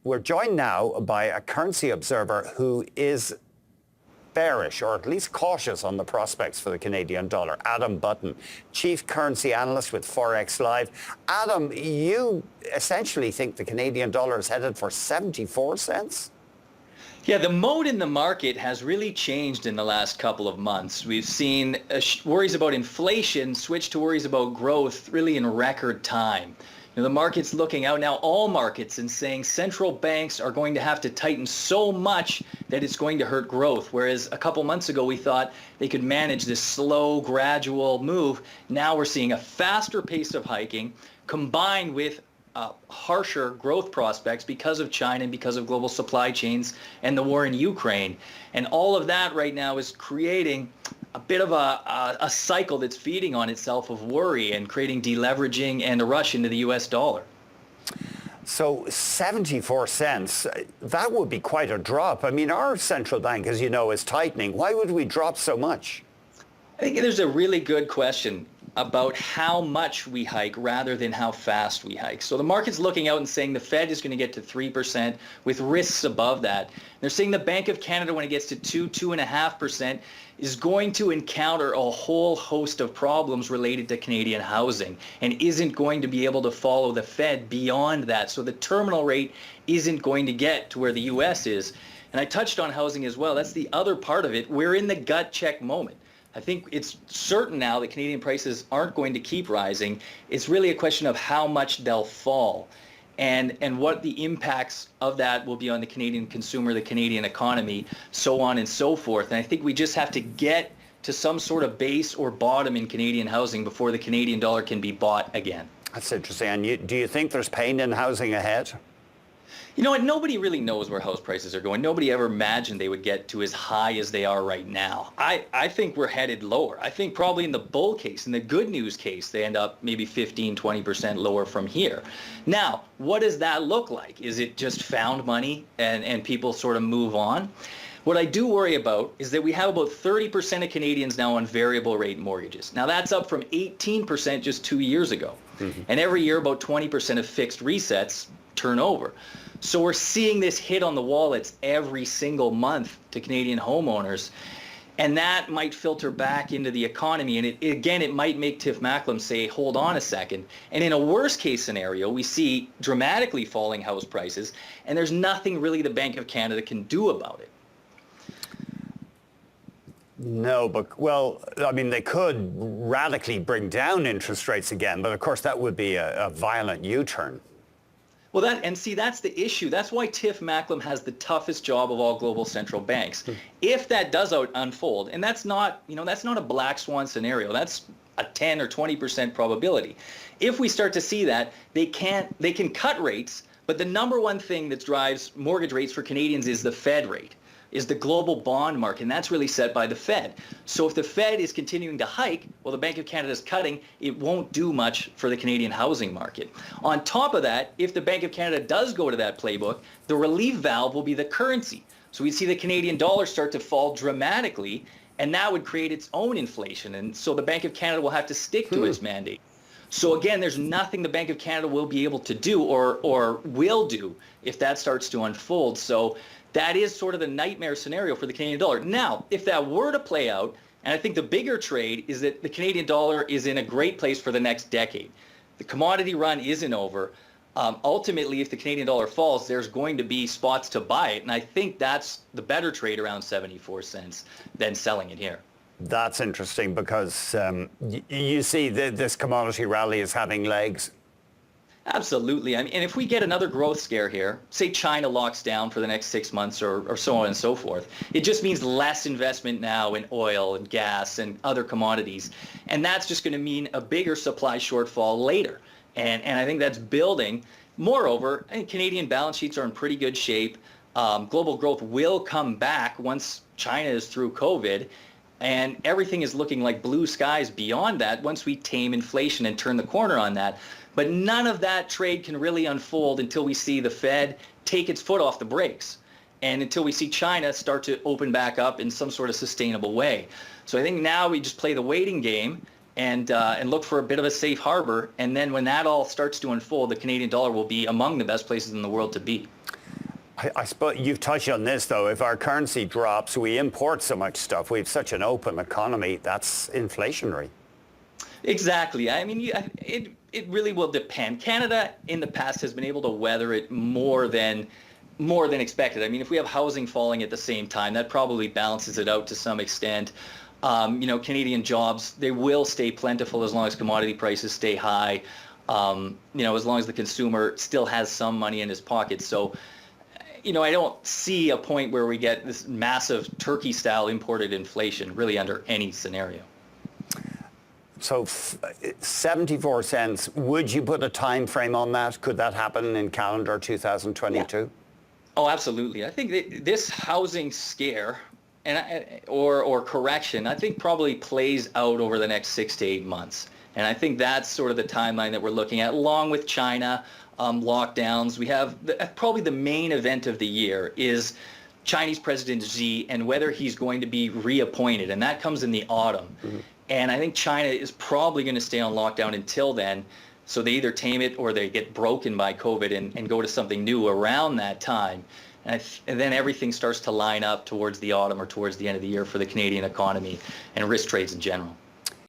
We're joined now by a currency observer who is bearish, or at least cautious, on the prospects for the Canadian dollar. Adam Button, Chief Currency Analyst with Forex Live. Adam, you essentially think the Canadian dollar is headed for 74 cents? Yeah, the mode in the market has really changed in the last couple of months. We've seen worries about inflation switch to worries about growth really in record time. The market's looking out now, all markets, and saying central banks are going to have to tighten so much that it's going to hurt growth. Whereas a couple months ago, we thought they could manage this slow, gradual move. Now we're seeing a faster pace of hiking combined with harsher growth prospects because of China and because of global supply chains and the war in Ukraine. And all of that right now is creating a bit of a cycle that's feeding on itself of worry and creating deleveraging and a rush into the US dollar. So 74 cents, that would be quite a drop. I mean, our central bank, as you know, is tightening. Why would we drop so much? I think there's a really good question about how much we hike rather than how fast we hike. So the market's looking out and saying the Fed is going to get to 3% with risks above that. They're saying the Bank of Canada, when it gets to 2.5%, is going to encounter a whole host of problems related to Canadian housing and isn't going to be able to follow the Fed beyond that. So the terminal rate isn't going to get to where the US is. And I touched on housing as well. That's the other part of it. We're in the gut check moment. I think it's certain now that Canadian prices aren't going to keep rising. It's really a question of how much they'll fall and what the impacts of that will be on the Canadian consumer, the Canadian economy, so on and so forth. And I think we just have to get to some sort of base or bottom in Canadian housing before the Canadian dollar can be bought again. That's interesting. And do you think there's pain in housing ahead? You know what? Nobody really knows where house prices are going. Nobody ever imagined they would get to as high as they are right now. I think we're headed lower. I think probably in the bull case, in the good news case, they end up maybe 15, 20% lower from here. Now, what does that look like? Is it just found money and people sort of move on? What I do worry about is that we have about 30% of Canadians now on variable rate mortgages. Now that's up from 18% just 2 years ago. Mm-hmm. And every year about 20% of fixed resets turn over. So we're seeing this hit on the wallets every single month to Canadian homeowners. And that might filter back into the economy. And it might make Tiff Macklem say, hold on a second. And in a worst case scenario, we see dramatically falling house prices, and there's nothing really the Bank of Canada can do about it. No, but, well, I mean, they could radically bring down interest rates again, but of course that would be a violent U-turn. Well, that's the issue. That's why Tiff Macklem has the toughest job of all global central banks. If that does unfold, and that's not a black swan scenario. That's a 10 or 20% probability. If we start to see that, they can cut rates, but the number one thing that drives mortgage rates for Canadians is the Fed rate, is the global bond market, and that's really set by the Fed. So if the Fed is continuing to hike, well, the Bank of Canada is cutting, it won't do much for the Canadian housing market. On top of that, if the Bank of Canada does go to that playbook, the relief valve will be the currency. So we'd see the Canadian dollar start to fall dramatically, and that would create its own inflation. And so the Bank of Canada will have to stick to its mandate. So again, there's nothing the Bank of Canada will be able to do or will do if that starts to unfold. So that is sort of the nightmare scenario for the Canadian dollar. Now, if that were to play out, and I think the bigger trade is that the Canadian dollar is in a great place for the next decade. The commodity run isn't over. Ultimately, if the Canadian dollar falls, there's going to be spots to buy it. And I think that's the better trade around 74 cents than selling it here. That's interesting because you see this commodity rally is having legs. Absolutely. I mean, and if we get another growth scare here, say China locks down for the next 6 months or so on and so forth, it just means less investment now in oil and gas and other commodities. And that's just going to mean a bigger supply shortfall later. And I think that's building. Moreover, I think Canadian balance sheets are in pretty good shape. Global growth will come back once China is through COVID. And everything is looking like blue skies beyond that once we tame inflation and turn the corner on that. But none of that trade can really unfold until we see the Fed take its foot off the brakes and until we see China start to open back up in some sort of sustainable way. So I think now we just play the waiting game and look for a bit of a safe harbor. And then when that all starts to unfold, the Canadian dollar will be among the best places in the world to be. I suppose you've touched on this, though. If our currency drops, we import so much stuff. We have such an open economy. That's inflationary. Exactly. I mean, it really will depend. Canada in the past has been able to weather it more than expected. I mean, if we have housing falling at the same time, that probably balances it out to some extent. Canadian jobs, they will stay plentiful as long as commodity prices stay high. As long as the consumer still has some money in his pocket. So, I don't see a point where we get this massive Turkey-style imported inflation really under any scenario. So 74 cents, would you put a time frame on that? Could that happen in calendar 2022? Yeah. Oh, absolutely. I think this housing scare or correction, I think probably plays out over the next 6 to 8 months. And I think that's sort of the timeline that we're looking at, along with China lockdowns. We have probably the main event of the year is Chinese President Xi and whether he's going to be reappointed. And that comes in the autumn. Mm-hmm. And I think China is probably going to stay on lockdown until then. So they either tame it or they get broken by COVID and go to something new around that time. And then everything starts to line up towards the autumn or towards the end of the year for the Canadian economy and risk trades in general.